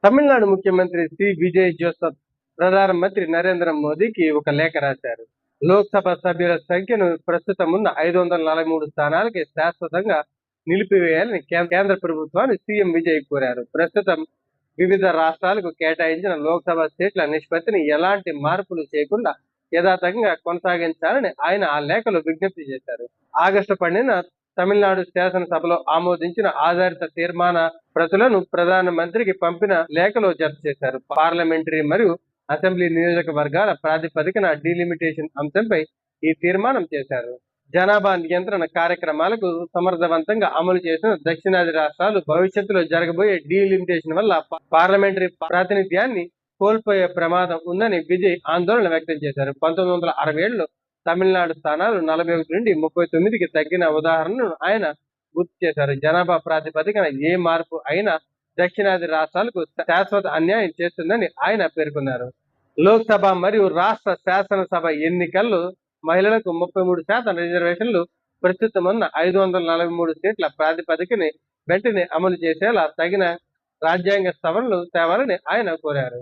తమిళనాడు ముఖ్యమంత్రి విజయ్ జోసెఫ్ ప్రధానమంత్రి నరేంద్ర మోదీకి ఒక లేఖ రాశారు. లోక్సభ సభ్యుల సంఖ్యను ప్రస్తుతం ఉన్న 543 స్థానాలకి శాశ్వతంగా నిలిపివేయాలని కేంద్ర ప్రభుత్వాన్ని సీఎం విజయ్ కోరారు. ప్రస్తుతం వివిధ రాష్ట్రాలకు కేటాయించిన లోక్సభ సీట్ల నిష్పత్తిని ఎలాంటి మార్పులు చేయకుండా యథాతథంగా కొనసాగించాలని ఆయన ఆ లేఖలో విజ్ఞప్తి చేశారు. ఆగస్టు 12న తమిళనాడు శాసనసభలో ఆమోదించిన ఆధారిత తీర్మాన ప్రతులను ప్రధానమంత్రికి పంపిన లేఖలో జత చేశారు. పార్లమెంటరీ మరియు అసెంబ్లీ నియోజకవర్గాల ప్రాతిపదికన డీలిమిటేషన్ అంశంపై ఈ తీర్మానం చేశారు. జనాభా నియంత్రణ కార్యక్రమాలకు సమర్థవంతంగా అమలు చేసిన దక్షిణాది రాష్ట్రాలు భవిష్యత్తులో జరగబోయే డీలిమిటేషన్ వల్ల పార్లమెంటరీ ప్రాతినిధ్యాన్ని కోల్పోయే ప్రమాదం ఉందని విజయ్ ఆందోళన వ్యక్తం చేశారు. 1967లో తమిళనాడు స్థానాలు 41 నుండి 39కి తగ్గిన ఉదాహరణను ఆయన గుర్తు చేశారు. జనాభా ప్రాతిపదికన ఏ మార్పు అయినా దక్షిణాది రాష్ట్రాలకు శాశ్వత అన్యాయం చేస్తుందని ఆయన పేర్కొన్నారు. లోక్సభ మరియు రాష్ట్ర శాసనసభ ఎన్నికల్లో మహిళలకు 33% రిజర్వేషన్లు ప్రస్తుతం ఉన్న 543 సీట్ల ప్రాతిపదికని వెంటనే అమలు చేసేలా తగిన రాజ్యాంగ సవరణలు తేవాలని ఆయన కోరారు.